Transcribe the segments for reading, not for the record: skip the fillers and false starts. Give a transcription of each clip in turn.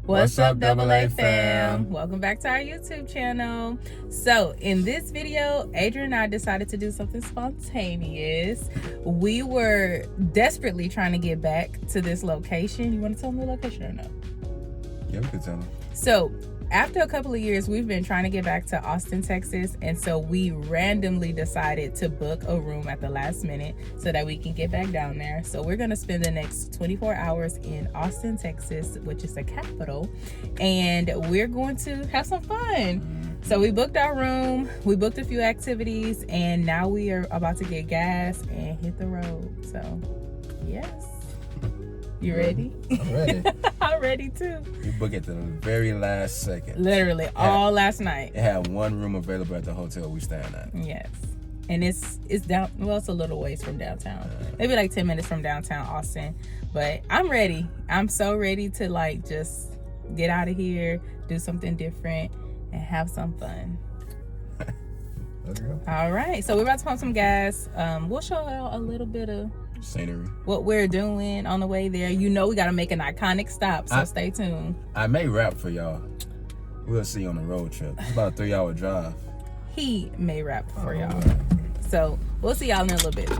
What's up, AA fam? Welcome back to our YouTube channel. So in this video, Adrian and I decided to do something spontaneous. We were desperately trying to get back to this location. You want to tell them the location or no? Yeah, we could tell them. So after a couple of years, we've been trying to get back to Austin, Texas. And so we randomly decided to book a room at the last minute so that we can get back down there. So we're going to spend the next 24 hours in Austin, Texas, which is the capital. And we're going to have some fun. So we booked our room, we booked a few activities, and now we are about to get gas and hit the road. So, yes. You ready? I'm ready. I'm ready too. We booked at the very last second. Literally, all last night. It had one room available at the hotel we staying at. Yes. And it's down, well, it's a little ways from downtown. Maybe like 10 minutes from downtown Austin. But I'm ready. I'm so ready to like just get out of here, do something different, and have some fun. Okay. All right. So we're about to pump some gas. We'll show y'all a little bit of scenery, what we're doing on the way there. You know we got to make an iconic stop, so stay tuned. I may rap for y'all. We'll see on the road trip. It's about a 3-hour drive. He may rap for y'all. So we'll see y'all in a little bit.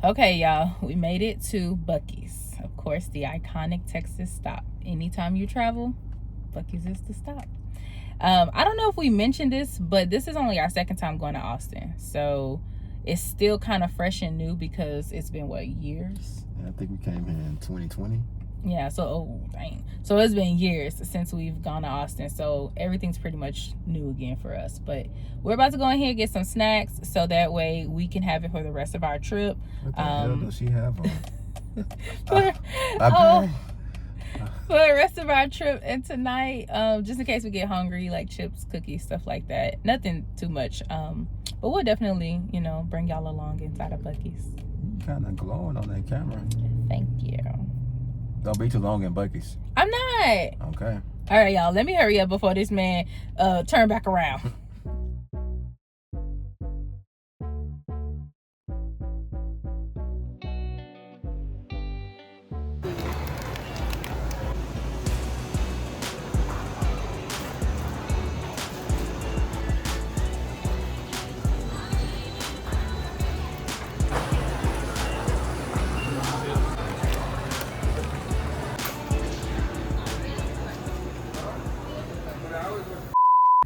Okay, y'all, we made it to Buc-ees. Of course, the iconic Texas stop. Anytime you travel, Buc-ees is the stop. I don't know if we mentioned this, but this is only our second time going to Austin. So it's still kind of fresh and new because it's been, what, years? Yeah, I think we came here in 2020. Yeah, so, oh, dang. So it's been years since we've gone to Austin. So everything's pretty much new again for us. But we're about to go in here and get some snacks so that way we can have it for the rest of our trip. What the hell does she have on? For the rest of our trip and tonight, just in case we get hungry, like chips, cookies, stuff like that. Nothing too much. But we'll definitely, you know, bring y'all along inside of Buc-ees. You kind of glowing on that camera. Thank you. Don't be too long in Buc-ees. I'm not. Okay. All right, y'all. Let me hurry up before this man turn back around.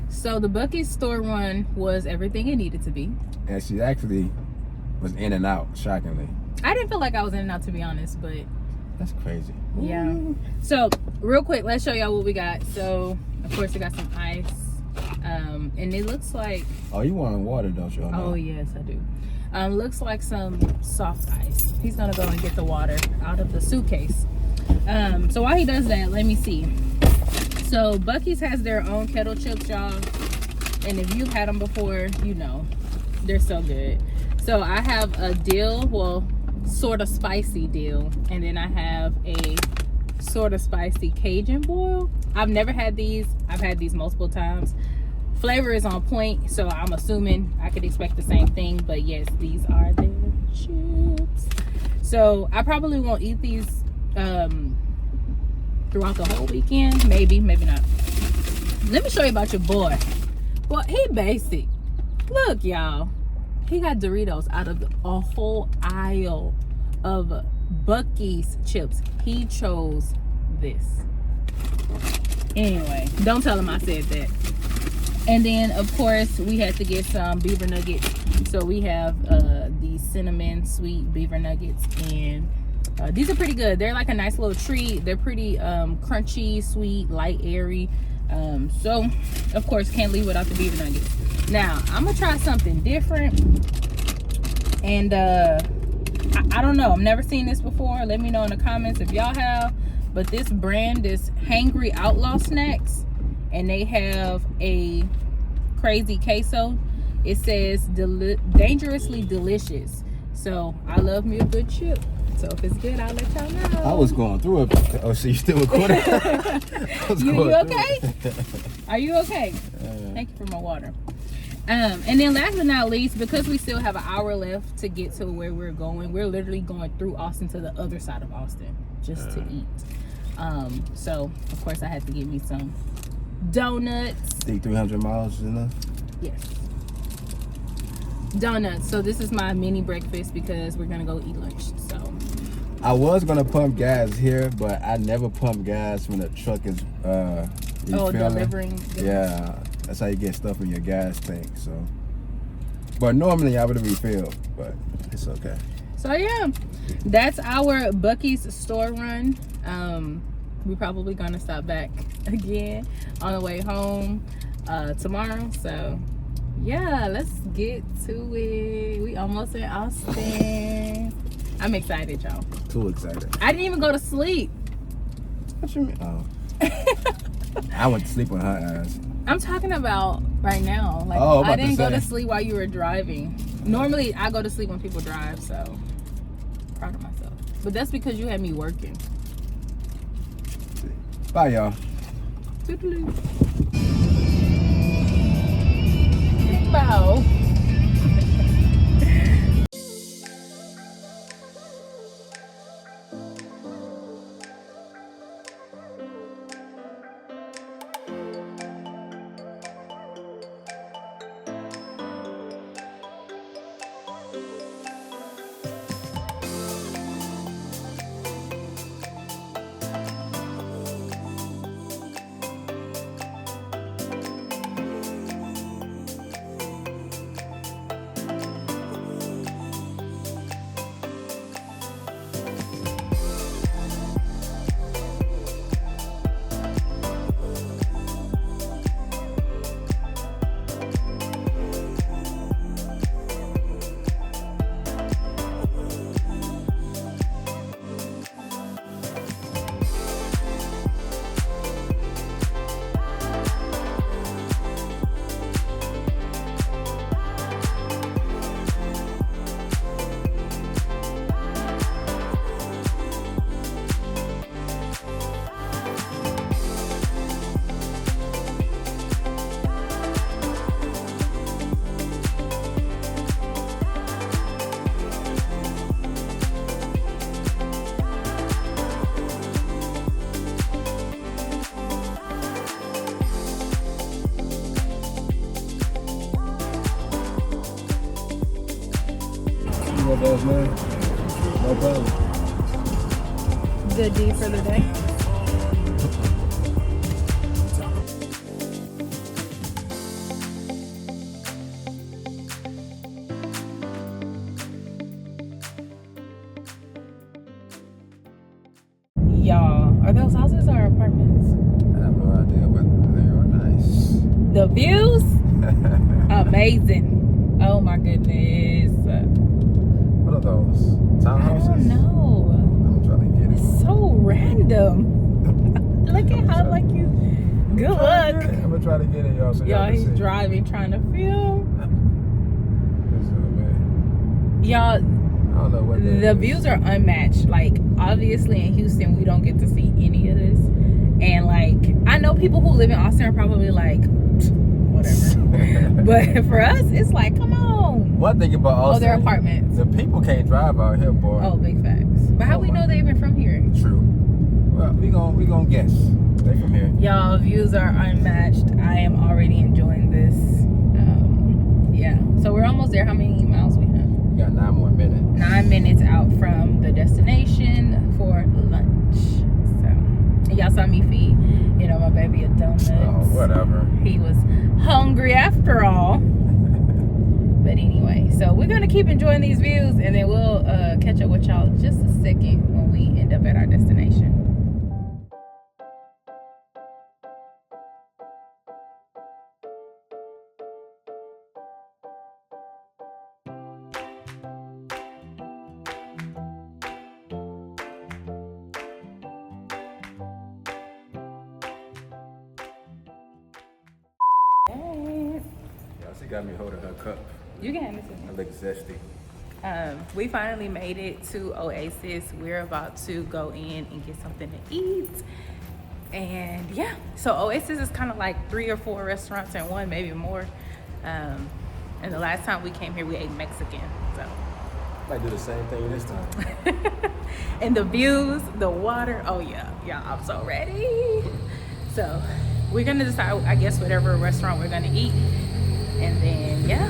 So the Buc-ees store run was everything it needed to be. And she actually was in and out, shockingly. I didn't feel like I was in and out, to be honest, but that's crazy. Yeah. So real quick, let's show y'all what we got. So of course we got some ice, and it looks like, oh, you want water, don't you? Oh yes, I do. Looks like some soft ice. He's gonna go and get the water out of the suitcase. So while he does that, let me see. So Buc-ees has their own kettle chips, y'all, and if you've had them before, you know they're so good. So I have a dill, well, sort of spicy dill, and then I have a sort of spicy Cajun boil. I've never had these. I've had these multiple times. Flavor is on point, so I'm assuming I could expect the same thing. But yes, these are the chips. So I probably won't eat these throughout the whole weekend. Maybe not. Let me show you about your boy. Boy, he basic. Look, y'all. He got Doritos out of a whole aisle of Buc-ees chips. He chose this. Anyway, don't tell him I said that. And then, of course, we had to get some beaver nuggets. So we have these cinnamon sweet beaver nuggets, and these are pretty good. They're like a nice little treat. They're pretty crunchy, sweet, light, airy. So, of course, can't leave without the beaver nuggets. Now, I'm gonna try something different, and I don't know. I've never seen this before. Let me know in the comments if y'all have. But this brand is Hangry Outlaw Snacks, and they have a crazy queso. It says dangerously delicious. So I love me a good chip. So if it's good, I'll let y'all know. I was going through it. Oh, so you still recording? You okay? Are you okay? Thank you for my water. And then last but not least, because we still have an hour left to get to where we're going, we're literally going through Austin to the other side of Austin just to eat. So of course I had to get me some donuts. Think 300 miles is enough? Yes. Donuts. So this is my mini breakfast because we're gonna go eat lunch. So I was gonna pump gas here, but I never pump gas when the truck is delivering. Yeah, that's how you get stuff in your gas tank. So, but normally I would refill, but it's okay. So yeah, that's our Buc-ee's store run. We're probably gonna stop back again on the way home tomorrow. So yeah, let's get to it. We almost in Austin. I'm excited, y'all. Too excited. I didn't even go to sleep. What you mean? Oh. I went to sleep on her ass. I'm talking about right now. Like, I didn't go to sleep while you were driving. Normally, I go to sleep when people drive, so proud of myself. But that's because you had me working. Bye, y'all. Toodaloo. Wow. $4, man. No problem. Good deed for the day. Y'all, are those houses or apartments? I have no idea, but they are nice. The views? Amazing. Oh my goodness. What are those? Townhouses? I don't know. I'm trying to get it. It's so random. Look at how like you. Good luck. I'm gonna try to get it, y'all. So Y'all, he's see. driving, trying to film. Man. Y'all, I don't know what that the is. views are unmatched. Like, obviously in Houston, we don't get to see any of this. And like, I know people who live in Austin are probably like, whatever. But for us, it's like, come on. One thing about Austin, they're apartments. The people can't drive out here, boy. Oh, big facts. But how we know they even from here? True. Well, we gonna guess they from here. Y'all, views are unmatched. I am already enjoying this. Yeah. So we're almost there. How many miles we have? We got 9 more minutes. 9 minutes out from the destination for lunch. So, and y'all saw me feed, my baby a donut. Oh, whatever. He was hungry after all. But anyway, so we're gonna keep enjoying these views, and then we'll catch up with y'all just a second when we end up at our destination. She got me holding her cup. You can have it. I look zesty. We finally made it to Oasis. We're about to go in and get something to eat. And yeah, so Oasis is kind of like 3 or 4 restaurants in one, maybe more. And the last time we came here, we ate Mexican. So Might do the same thing this time. and the views, the water. Oh yeah, I'm so ready. So we're gonna decide, I guess, whatever restaurant we're gonna eat. And then, yeah.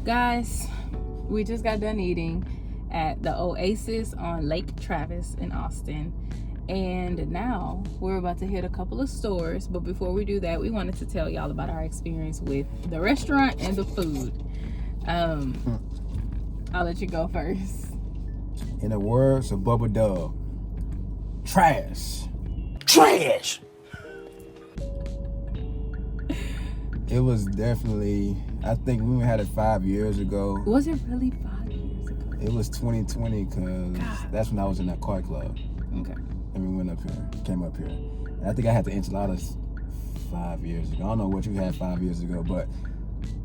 Guys, we just got done eating at the Oasis on Lake Travis in Austin, and now we're about to hit a couple of stores. But before we do that, we wanted to tell y'all about our experience with the restaurant and the food. I'll let you go first. In the words of Bubba Dub, trash. It was definitely, I think we had it 5 years ago. Was it really 5 years ago? It was 2020 because that's when I was in that car club. Okay. And we went up here, came up here. And I think I had the enchiladas 5 years ago. I don't know what you had 5 years ago, but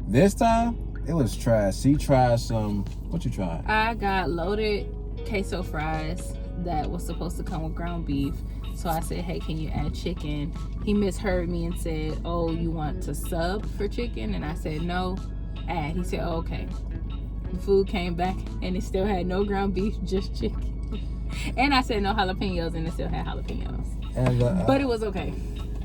this time it was trash. She tried some, what you tried? I got loaded queso fries that was supposed to come with ground beef. So I said, hey, can you add chicken? He misheard me and said, oh, you want to sub for chicken? And I said, no, add. He said, oh, okay. The food came back and it still had no ground beef, just chicken. And I said no jalapenos, and it still had jalapenos. And but it was okay.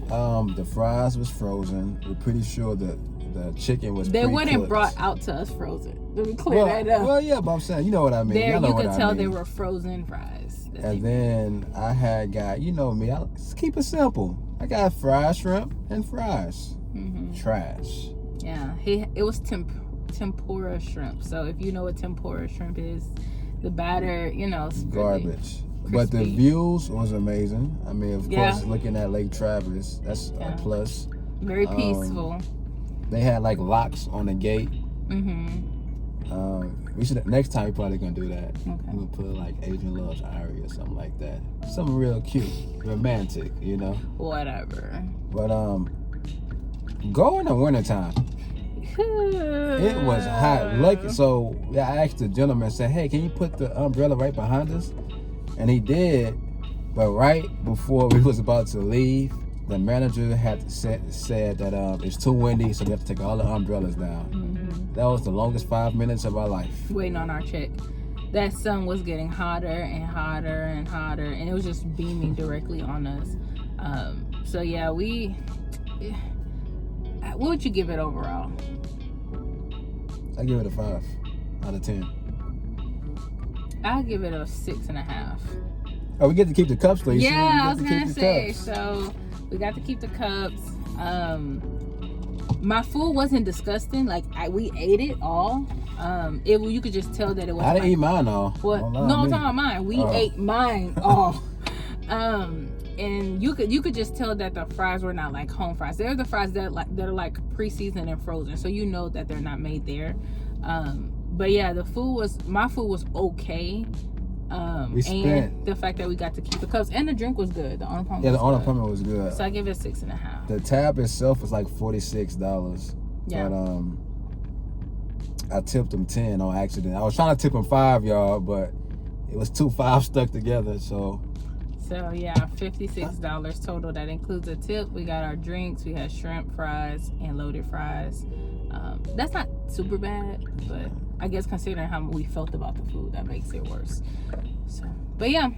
The fries was frozen. We're pretty sure that the chicken was They pre-cooked. weren't brought out to us frozen. Let me clear that up. Well, yeah, but I'm saying, you know what I mean. There, you could tell they were frozen fries. And then I had got, you know me, I just keep it simple. I got fried shrimp and fries. Mm-hmm. Trash. Yeah, it was tempura shrimp. So if you know what tempura shrimp is, the batter, it's garbage. Really but the views was amazing. I mean, of course, looking at Lake Travis, that's a plus. Very peaceful. They had like locks on the gate. Mm-hmm. We should, next time we probably gonna do that. Okay. We're gonna put like Adrian Love's Irie or something like that. Something real cute, romantic, Whatever. But go in the wintertime. It was hot. So I asked the gentleman, said, hey, can you put the umbrella right behind us? And he did. But right before we was about to leave, the manager had said that it's too windy, so we have to take all the umbrellas down. Mm-hmm. That was the longest 5 minutes of our life. Waiting on our check. That sun was getting hotter and hotter and hotter, and it was just beaming directly on us. So yeah, what would you give it overall? I give it a 5 out of 10. I'll give it a 6.5. Oh, we get to keep the cups though. Yeah, I was gonna say. So we got to keep the cups. My food wasn't disgusting. Like we ate it all. You could just tell that it was. I didn't eat mine all. What? No, I'm talking about mine. We ate mine all. And you could just tell that the fries were not like home fries. They're the fries that are like pre-seasoned and frozen, so you know that they're not made there. But yeah, my food was okay. And the fact that we got to keep the cups and the drink was good. The Arnold Palmer. Yeah, the Arnold Palmer was good. So I give it 6.5. The tab itself was like $46. Yeah. But I tipped them 10 on accident. I was trying to tip them 5, y'all, but it was 2 5s stuck together. So yeah, $56 total. That includes a tip. We got our drinks. We had shrimp fries and loaded fries. That's not super bad, but I guess considering how we felt about the food, that makes it worse. So, but yeah.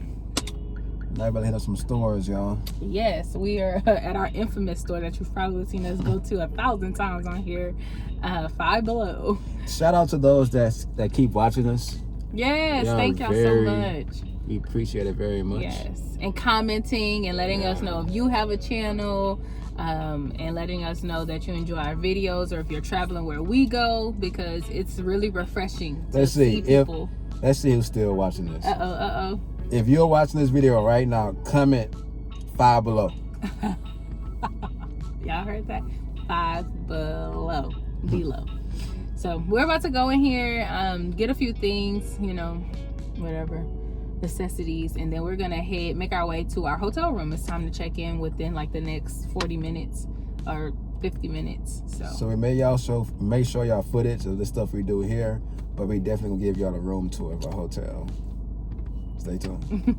Now everybody hit up some stores, y'all. Yes, we are at our infamous store that you've probably seen us go to 1,000 times on here, Five Below. Shout out to those that keep watching us. Yes, thank y'all so much. We appreciate it very much. Yes, and commenting and letting us know if you have a channel, and letting us know that you enjoy our videos, or if you're traveling where we go, because it's really refreshing to see people. Let's see who's still watching this. Uh-oh. If you're watching this video right now, comment Five Below. Y'all heard that? Five Below. Below. So we're about to go in here, get a few things, whatever, necessities, and then we're gonna make our way to our hotel room. It's time to check in within like the next 40 minutes or 50 minutes. So we make sure y'all footage of the stuff we do here, but we definitely gonna give y'all a room tour of our hotel. Stay tuned.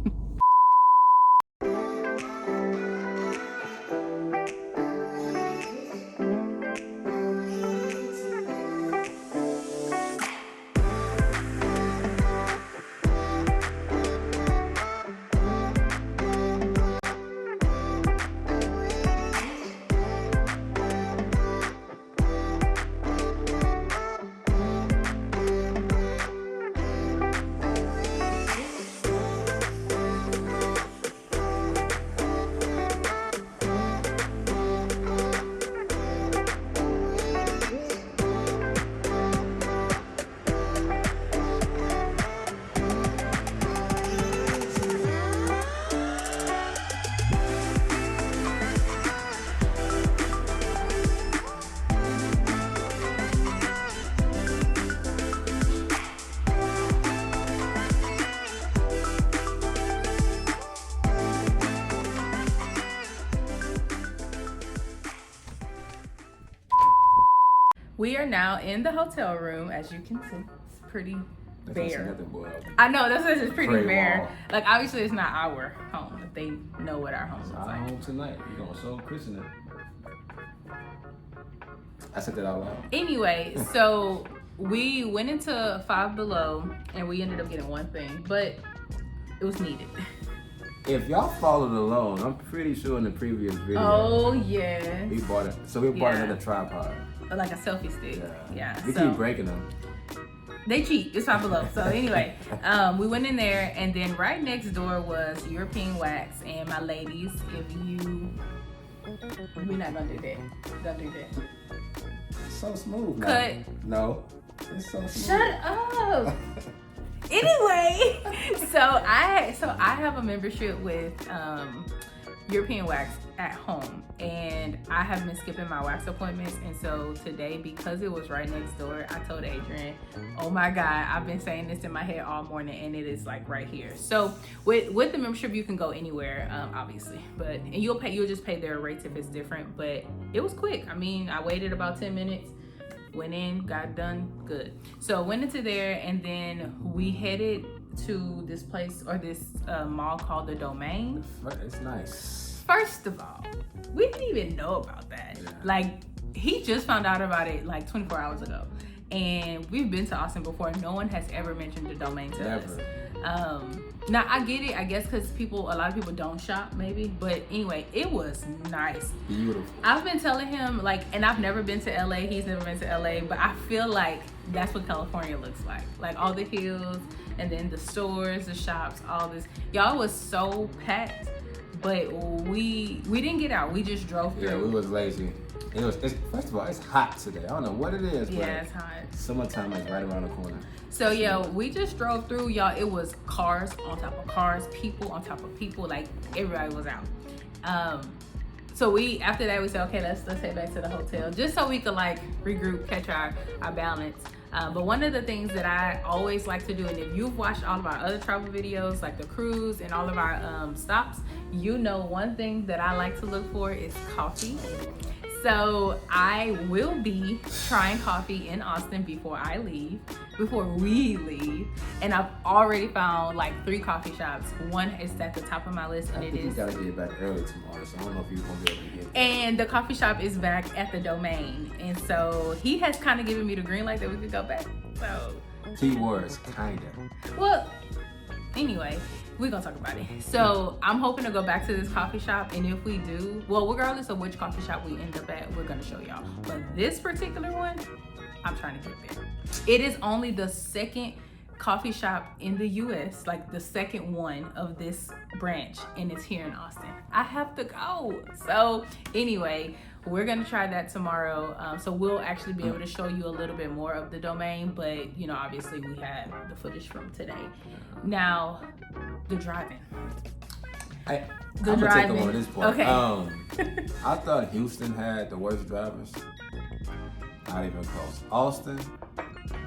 we are now in the hotel room. As you can see, it's pretty bare. I know, it's pretty bare. Like, obviously it's not our home, but they know what our home looks like. Our home tonight. We're gonna show Christian it. I said that out loud. Anyway, so we went into Five Below and we ended up getting one thing, but it was needed. If y'all followed along, I'm pretty sure in the previous video. Oh yeah. We bought it. So we bought another tripod. Like a selfie stick. Yeah. We keep breaking them. They cheap. It's Five Below. So anyway, we went in there, and then right next door was European Wax. And my ladies, we're not gonna do that. Don't do that. It's so smooth. Cut. No. It's so smooth. Shut up. Anyway, so I have a membership with European Wax at home, and I have been skipping my wax appointments. And so today, because it was right next door, I told Adrian, oh my God, I've been saying this in my head all morning, and it is like right here. So with the membership, you can go anywhere, obviously, and you'll just pay their rates if it's different. But it was quick. I mean, I waited about 10 minutes. Went in, got done, good. So went into there, and then we headed to this place or this mall called the Domain. It's nice. First of all, we didn't even know about that. Yeah. Like, he just found out about it like 24 hours ago. And we've been to Austin before. No one has ever mentioned the Domain to us. Now, I get it, I guess, because a lot of people don't shop, maybe. But anyway, it was nice. Beautiful. I've been telling him, like, and I've never been to LA. He's never been to LA. But I feel like that's what California looks like. Like, all the hills, and then the stores, the shops, all this. Y'all, was so packed. But we didn't get out. We just drove through. Yeah, we was lazy. First of all, it's hot today. I don't know what it is, but yeah, it's hot. Summertime is right around the corner. So yeah, we just drove through, y'all. It was cars on top of cars, people on top of people, like everybody was out. So after that we said, okay, let's head back to the hotel, just so we could like regroup, catch our balance. But one of the things that I always like to do, and if you've watched all of our other travel videos, like the cruise and all of our stops, you know one thing that I like to look for is coffee. So I will be trying coffee in Austin before we leave. And I've already found like 3 coffee shops. One is at the top of my list, and you gotta get back early tomorrow, so I don't know if you're gonna be able to get it. And the coffee shop is back at the Domain. And so he has kind of given me the green light that we could go back. So keywords, kinda. Well, anyway, we're gonna talk about it. So I'm hoping to go back to this coffee shop, and if we do, well, regardless of which coffee shop we end up at, we're gonna show y'all. But this particular one, I'm trying to get there. It is only the second coffee shop in the US, like the second one of this branch, and it's here in Austin. I have to go. So anyway, we're gonna try that tomorrow. So we'll actually be able to show you a little bit more of the Domain, but you know, obviously we had the footage from today. Now, the driving. I'm gonna take them on this point. Okay. I thought Houston had the worst drivers. Not even close. Austin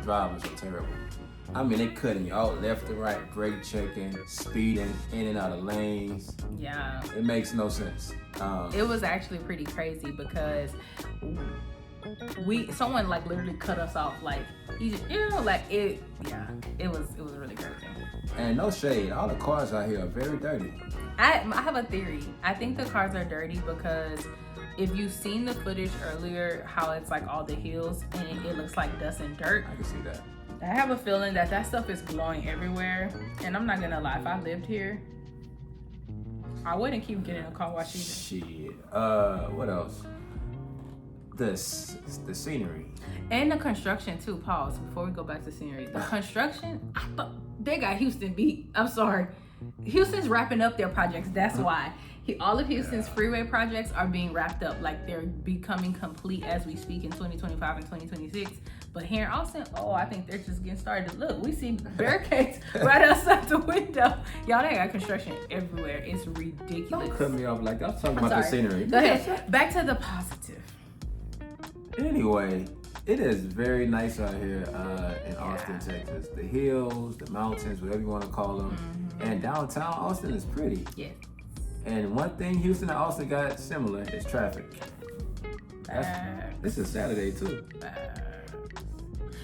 drivers are terrible. I mean, they cutting you out left to right, brake checking, speeding in and out of lanes. Yeah. It makes no sense. It was actually pretty crazy because someone like literally cut us off, like it was really crazy. And no shade, all the cars out here are very dirty. I have a theory. I think the cars are dirty because if you've seen the footage earlier, how it's like all the hills and it looks like dust and dirt. I can see that. I have a feeling that stuff is blowing everywhere. And I'm not gonna lie, if I lived here, I wouldn't keep getting a car wash either. Shit. What else? The scenery. And the construction too. Pause before we go back to scenery. The construction, I thought they got Houston beat. I'm sorry. Houston's wrapping up their projects. That's why. All of Houston's freeway projects are being wrapped up. Like they're becoming complete as we speak in 2025 and 2026. But here in Austin, I think they're just getting started. Look, we see barricades right outside the window. Y'all, they got construction everywhere. It's ridiculous. Don't cut me off like that. I'm talking about the scenery. Go ahead. Back to the positive. Anyway, it is very nice out here in Austin, Texas. The hills, the mountains, whatever you want to call them. Mm-hmm. And downtown Austin is pretty. Yeah. And one thing Houston and Austin got similar is traffic. This is Saturday too.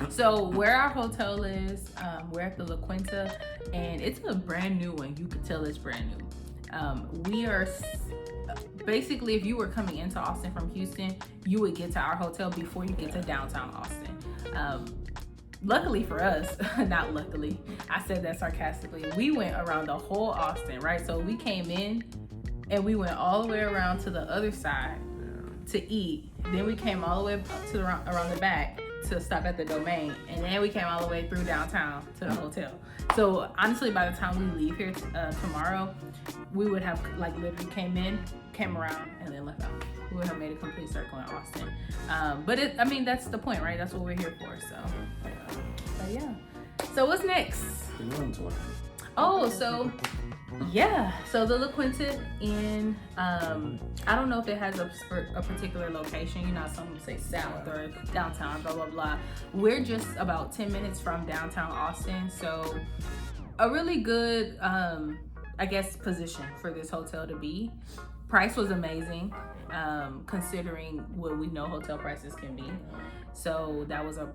So where our hotel is, we're at the La Quinta, and it's a brand new one. You could tell it's brand new. We are basically, if you were coming into Austin from Houston, you would get to our hotel before you get to downtown Austin. Luckily for us, not luckily, I said that sarcastically, we went around the whole Austin, right? So we came in and we went all the way around to the other side to eat. Then we came all the way up to around the back to stop at the Domain, and then we came all the way through downtown to the hotel. So honestly, by the time we leave here tomorrow, we would have like literally came around, and then left out. We would have made a complete circle in Austin. But that's the point, right? That's what we're here for. So, but yeah. So what's next? The room tour. So the La Quinta in, I don't know if it has a particular location. You know, some say south or downtown, blah, blah, blah. We're just about 10 minutes from downtown Austin. So a really good, I guess, position for this hotel to be. Price was amazing. considering what we know hotel prices can be. So that was a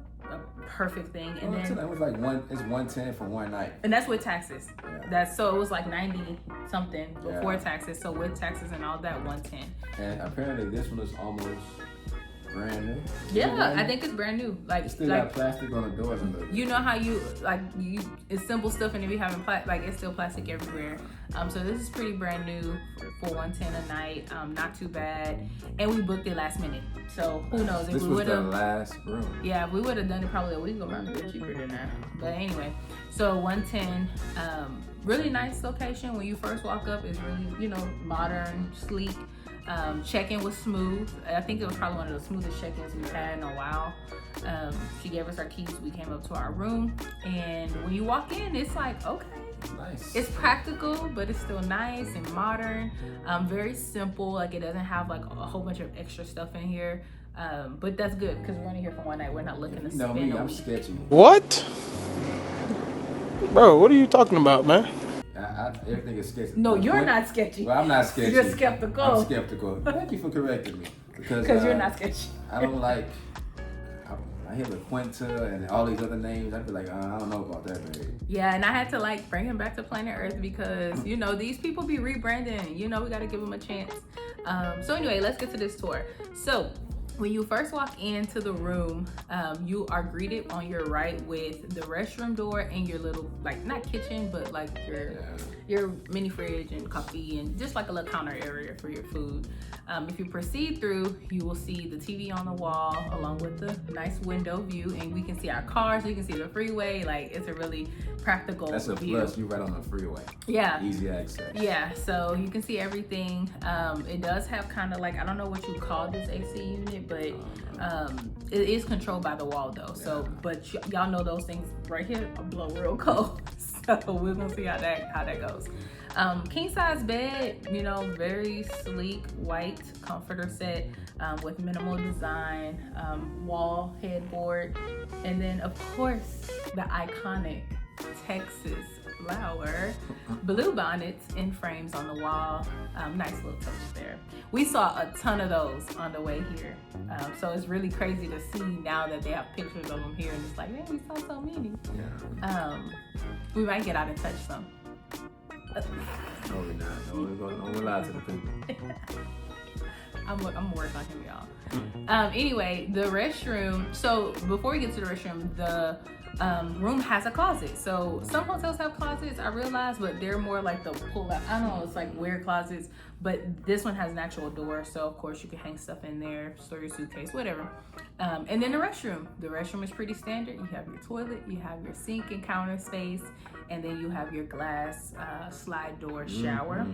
perfect thing. And then it was like it's $110 for one night. And that's with taxes. Yeah. So it was like 90 something before taxes. So with taxes and all that, 110. And apparently this one is almost brand new. Yeah, I think it's brand new. Like it still got plastic on the doors. You know how you it's simple stuff and then we having it's still plastic everywhere. So this is pretty brand new for 110 a night. Not too bad. And we booked it last minute. So who knows if this we was would the have last room. Yeah, if we would have done it probably a week ago, might be cheaper than that. But anyway, so 110, really nice location. When you first walk up, it's really, modern, sleek. Check-in was smooth. I think it was probably one of the smoothest check-ins we've had in a while. She gave us our keys. We came up to our room, and when you walk in, it's like, okay, nice. It's practical, but it's still nice and modern. Very simple. Like it doesn't have like a whole bunch of extra stuff in here. But that's good because we're only here for one night. We're not looking to spend a I'm week. sketchy. What? Bro, what are you talking about, man? Everything is sketchy. No, you're not sketchy. Well, I'm not sketchy. You're skeptical. I'm skeptical. Thank you for correcting me. Because you're not sketchy. I don't like. I hear the Quinta and all these other names. I'd be like, I don't know about that, baby. Yeah, and I had to bring him back to Planet Earth because these people be rebranding. We got to give them a chance. So anyway, let's get to this tour. So when you first walk into the room, you are greeted on your right with the restroom door and your little, not kitchen, but your mini fridge and coffee and just like a little counter area for your food. If you proceed through, you will see the TV on the wall along with the nice window view, and we can see our cars, we can see the freeway. It's a really practical That's a view. plus. You're right on the freeway. Yeah. Easy access. Yeah, so you can see everything. It does have kind of I don't know what you call this AC unit, but it is controlled by the wall though. So, but y'all know those things right here blow real cold. So we're gonna see how that goes. King size bed, very sleek white comforter set with minimal design, wall headboard, and then of course the iconic Texas flower blue bonnets in frames on the wall. Nice little touch there. We saw a ton of those on the way here, so it's really crazy to see now that they have pictures of them here, and it's like, man, we saw so many. Yeah. We might get out and touch some. No, we're not. No, we're lie to the people. I'm working on him, y'all. Anyway, the restroom. So before we get to the restroom, the room has a closet. So some hotels have closets, I realize, but they're more like the pull out. I don't know, it's like weird closets, but this one has an actual door. So of course you can hang stuff in there, store your suitcase, whatever. And then the restroom. The restroom is pretty standard. You have your toilet, you have your sink and counter space, and then you have your glass slide door shower.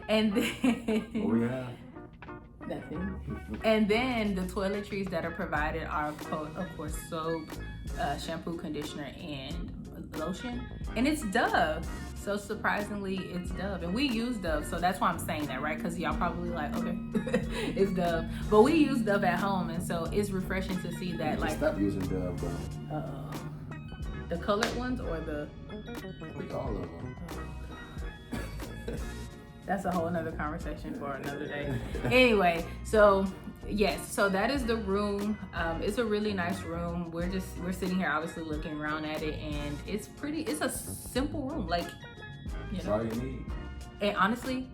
And then What we have? nothing. And then the toiletries that are provided are, of course, soap, shampoo, conditioner, and lotion. And it's Dove. So surprisingly, it's Dove. And we use Dove, so that's why I'm saying that, right? Because y'all probably like, okay, it's Dove. But we use Dove at home, and so it's refreshing to see that, Stop using Dove, bro. The colored ones or the... I think all of them. That's a whole nother conversation for another day. Anyway, so yes, so that is the room. It's a really nice room. We're sitting here obviously looking around at it, and it's a simple room. That's all you need. And honestly,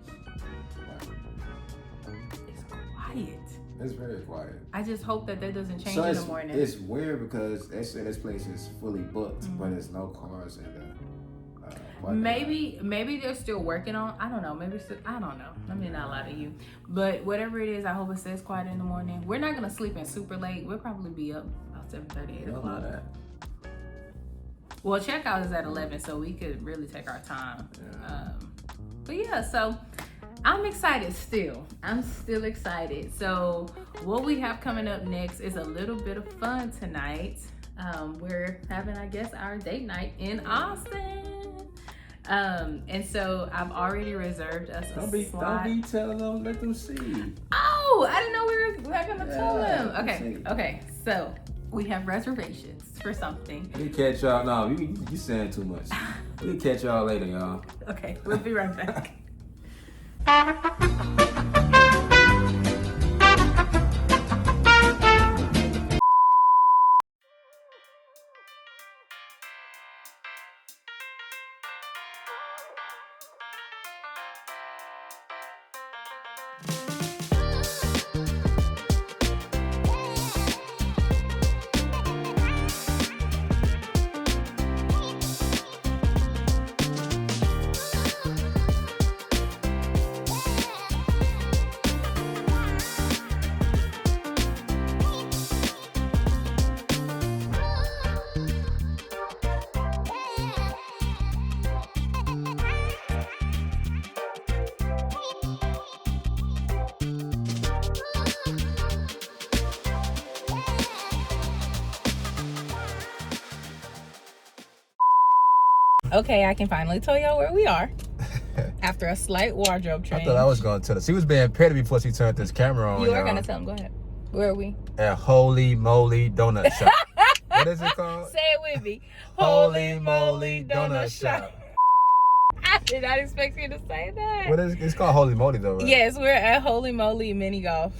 it's quiet. It's very quiet. I just hope that doesn't change in the morning. It's weird because they say this place is fully booked, but there's no cars in there. Maybe they're still working on. I don't know. I don't know. Let me not lie to you. But whatever it is, I hope it stays quiet in the morning. We're not gonna sleep in super late. We'll probably be up about 7:30, 8 o'clock. Well, checkout is at 11, so we could really take our time. Yeah. But yeah, so I'm excited still. I'm still excited. So what we have coming up next is a little bit of fun tonight. We're having, I guess, our date night in Austin. And so I've already reserved us a slot. Don't be telling them, let them see. Oh, I didn't know we were gonna tell them. Okay. So we have reservations for something. We catch y'all. No, you saying too much. We'll catch y'all later, y'all. Okay, we'll be right back. Okay, I can finally tell y'all where we are after a slight wardrobe change. I thought I was going to tell her. She was being petty before she turned this camera on. You are gonna tell them. Go ahead. Where are we? At Holey, Moley Donut Shop. What is it called? Say it with me. Holey Moley Donut Shop. I did not expect you to say that. What is it's called Holy Moly though, right? Yes, we're at Holy Moly Mini Golf.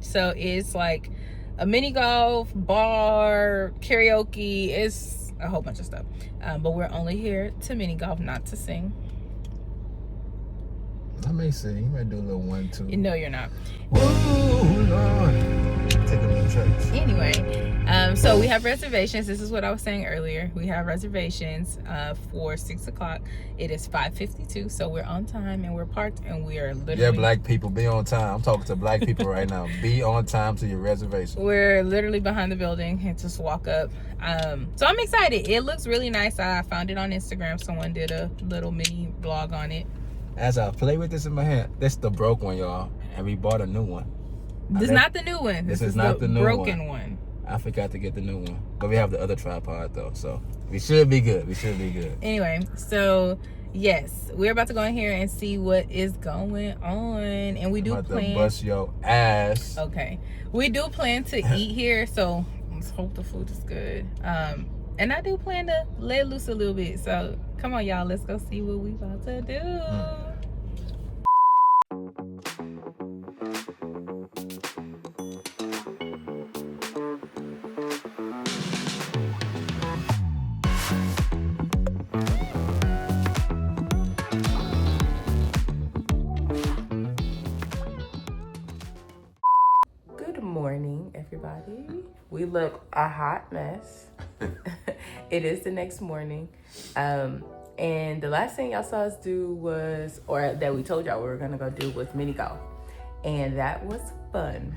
So it's like a mini golf, bar, karaoke. It's a whole bunch of stuff. But we're only here to mini golf, not to sing. I may sing. You might do a little 1-2. No, you're not. Ooh, Lord. Take them to church. Anyway, so we have reservations. This is what I was saying earlier. We have reservations for 6 o'clock. It is 5:52, so we're on time and we're parked and we are literally... Yeah, black people, be on time. I'm talking to black people right now. Be on time to your reservation. We're literally behind the building and just walk up. So I'm excited. It looks really nice. I found it on Instagram. Someone did a little mini vlog on it. As I play with this in my hand, this is the broke one, y'all. And we bought a new one. This is not the new one. This is not the new broken one. I forgot to get the new one. But we have the other tripod though, so we should be good. We should be good. Anyway, so yes, we're about to go in here and see what is going on. And we do plan to bust your ass. Okay. We do plan to eat here, so let's hope the food is good. And I do plan to let loose a little bit. So come on, y'all, let's go see what we about to do. Good morning, everybody. We look a hot mess. It is the next morning. And the last thing y'all saw us do was, or that we told y'all we were gonna go do, was mini golf. And that was fun,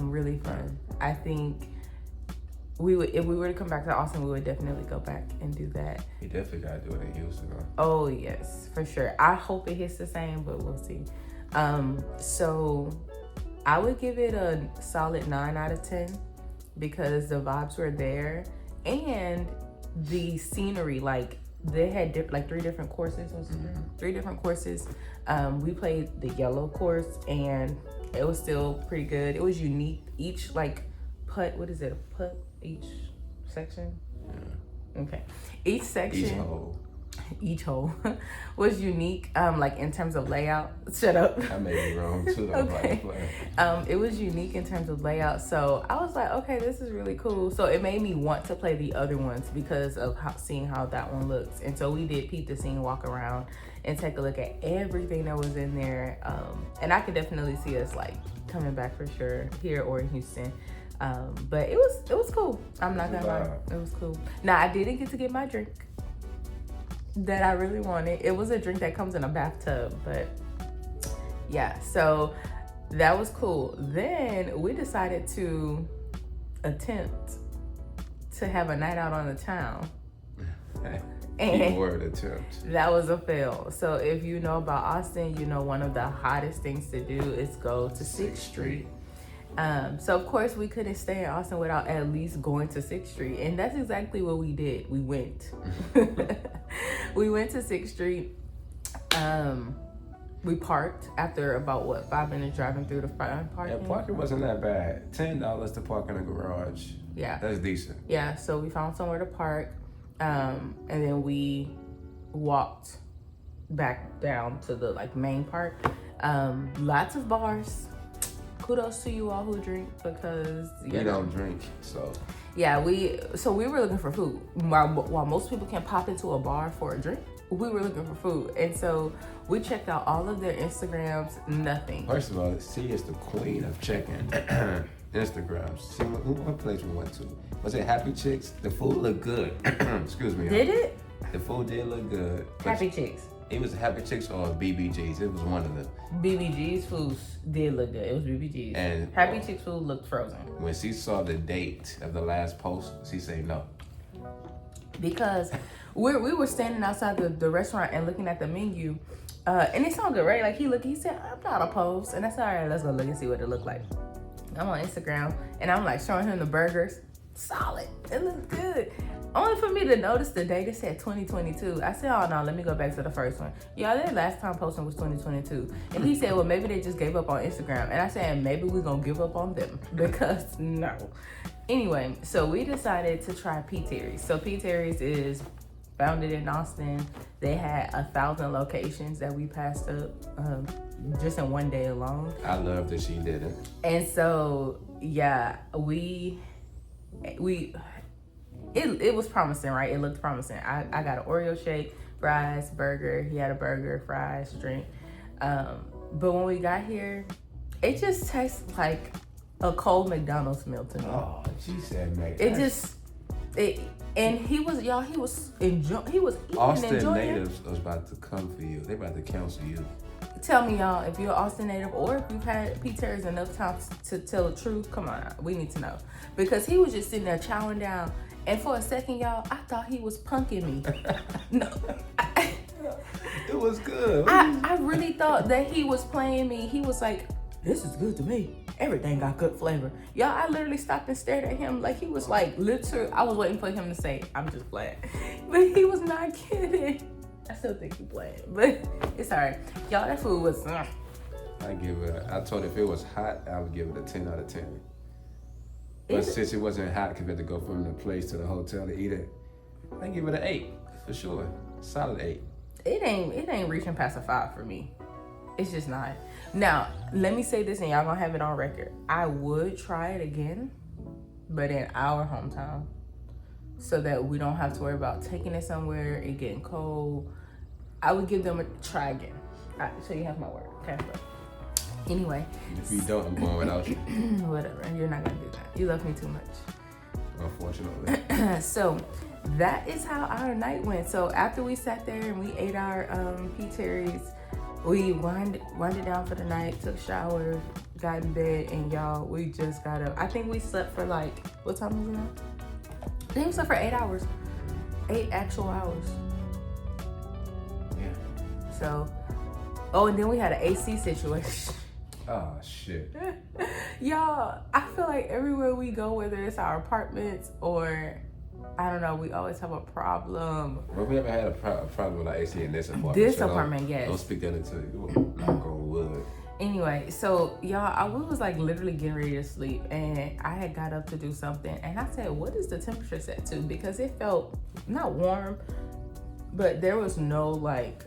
really fun. I think we would, if we were to come back to Austin, we would definitely go back and do that. You definitely gotta do it in Houston, though. Oh yes, for sure. I hope it hits the same, but we'll see. So I would give it a solid 9 out of 10 because the vibes were there and the scenery, like they had like 3 different courses. Three different courses. We played the yellow course and it was still pretty good. It was unique. Each like putt, what is it? A putt each section? Yeah. Okay. Each section. Each hole was unique, like in terms of layout. Shut up. I may be wrong too. Okay. It was unique in terms of layout, so I was like, okay, this is really cool. So it made me want to play the other ones because of seeing how that one looks. And so we did peep the scene, walk around, and take a look at everything that was in there. And I could definitely see us like coming back for sure here or in Houston. But it was cool. I'm not gonna lie, it was cool. Now I didn't get to get my drink that I really wanted. It was a drink that comes in a bathtub, but yeah, so that was cool. Then we decided to attempt to have a night out on the town. And word attempt. That was a fail. So if you know about Austin, you know one of the hottest things to do is go to 6th Street. So of course we couldn't stay in Austin without at least going to 6th Street. And that's exactly what we did. We went. We went to 6th Street. We parked after about 5 minutes driving through the parking. Yeah, parking wasn't that bad. $10 to park in a garage. Yeah. That's decent. Yeah, so we found somewhere to park. And then we walked back down to the like main park. Lots of bars. Kudos to you all who drink because we don't drink, so yeah, we were looking for food. While most people can pop into a bar for a drink, we were looking for food, and so we checked out all of their Instagrams. Nothing. First of all, she is the queen of checking Instagrams. See what place we went to? Was it Happy Chicks? The food looked good. Excuse me. Did it? The food did look good. Happy Chicks. It was Happy Chicks or BBG's. It was one of them. BBG's food did look good. It was BBG's. And Happy Chicks food looked frozen. When she saw the date of the last post, she said no. Because we were standing outside the restaurant and looking at the menu, and it sounded good, right? Like he said, I'm not opposed. And I said, all right, let's go look and see what it looked like. I'm on Instagram and I'm like showing him the burgers. solid. It looked good. Only for me to notice the date, it said 2022. I said, oh no, let me go back to the first one. Y'all, their last time posting was 2022. And he said, well, maybe they just gave up on Instagram. And I said, maybe we're gonna give up on them because no. Anyway, so we decided to try P. Terry's. So P. Terry's is founded in Austin. They had 1,000 locations that we passed up just in one day alone. I love that she did it. And so, yeah, it was promising, right? It looked promising. I got an Oreo shake, fries, burger. He had a burger, fries, drink. But when we got here, it just tastes like a cold McDonald's meal to me. Oh, she said, "Mate." And he was eating Austin and enjoying. natives was about to come for you. They about to counsel you. Tell me, y'all, if you're an Austin native or if you've had P. Terry's enough times to tell the truth, come on, we need to know. Because he was just sitting there chowing down. And for a second, y'all, I thought he was punking me. No. It was good. I really thought that he was playing me. He was like, this is good to me. Everything got good flavor. Y'all, I literally stopped and stared at him like he was like, literally, I was waiting for him to say, I'm just playing. But he was not kidding. I still think he playing, but it's all right. Y'all, that food was, I told her if it was hot, I would give it a 10 out of 10. But since it wasn't hot, because we had to go from the place to the hotel to eat it, I give it an 8 for sure. Solid 8. It ain't reaching past a 5 for me. It's just not. Now, let me say this, and y'all gonna have it on record. I would try it again, but in our hometown, so that we don't have to worry about taking it somewhere, it getting cold. I would give them a try again. All right, so you have my word, okay? But anyway. If you don't, I'm going without you. Whatever, you're not gonna do that. You love me too much. Unfortunately. So that is how our night went. So after we sat there and we ate our P. Terry's, we winded down for the night, took a shower, got in bed, and y'all, we just got up. I think we slept for like, what time was it now? I think we slept for 8 hours. 8 actual hours. Yeah. So, and then we had an AC situation. Oh, shit. Y'all, I feel like everywhere we go, whether it's our apartments or, I don't know, we always have a problem. Well, we ever had a problem with our AC in this apartment? This apartment, yes. Don't speak that into you. Knock on wood. Anyway, so y'all, we was like literally getting ready to sleep, and I had got up to do something, and I said, what is the temperature set to? Because it felt not warm, but there was no like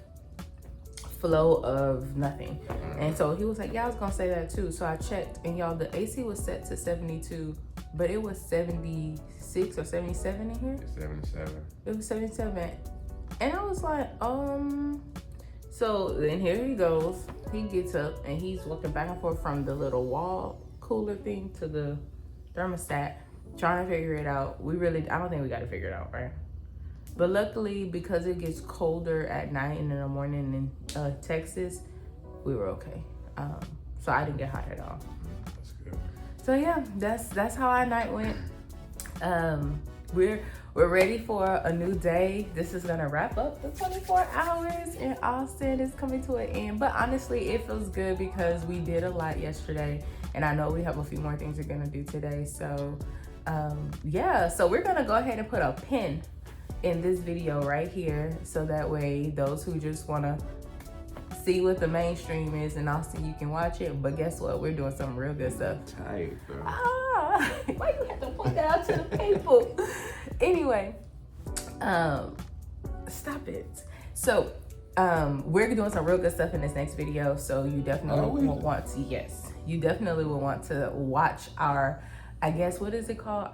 flow of nothing. And so he was like, yeah, I was gonna say that too. So I checked, and y'all, the AC was set to 72, but it was 76 or 77 in here. 77. It was 77. And I was like, so then here he goes. He gets up and he's walking back and forth from the little wall cooler thing to the thermostat, trying to figure it out. I don't think we got to figure it out, right? But luckily, because it gets colder at night and in the morning in Texas, we were okay. So I didn't get hot at all. That's good. So yeah, that's how our night went. We're ready for a new day. This is gonna wrap up the 24 hours in Austin. It's coming to an end, but honestly, it feels good because we did a lot yesterday, and I know we have a few more things we're gonna do today. So yeah, so we're gonna go ahead and put a pin in this video right here, so that way those who just wanna see what the mainstream is in Austin, you can watch it. But guess what? We're doing some real good stuff. Tight, bro. Why you have to point that out to the people? Anyway, stop it. So, we're doing some real good stuff in this next video. So you definitely will want to, yes, you definitely will want to watch our, I guess, what is it called?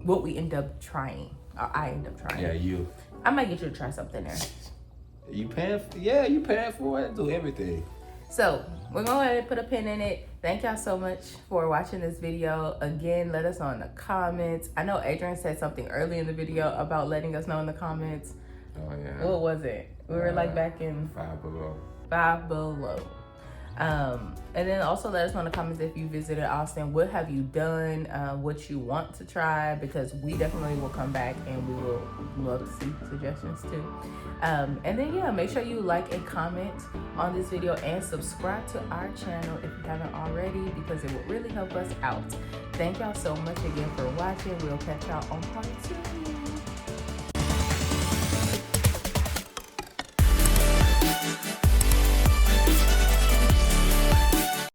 What we end up trying. Or I end up trying. Yeah, you. I might get you to try something there. You paying for it. Do everything. So we're going to go ahead and put a pin in it. Thank y'all so much for watching this video. Again, let us know in the comments. I know Adrian said something early in the video about letting us know in the comments. Oh, yeah. What was it? We were like back in 5 Below. 5 Below. And then also let us know in the comments if you visited Austin, what have you done, what you want to try, because we definitely will come back and we will love to see suggestions too. And then yeah, make sure you like and comment on this video and subscribe to our channel if you haven't already, because it will really help us out. Thank y'all so much again for watching. We'll catch y'all on part 2.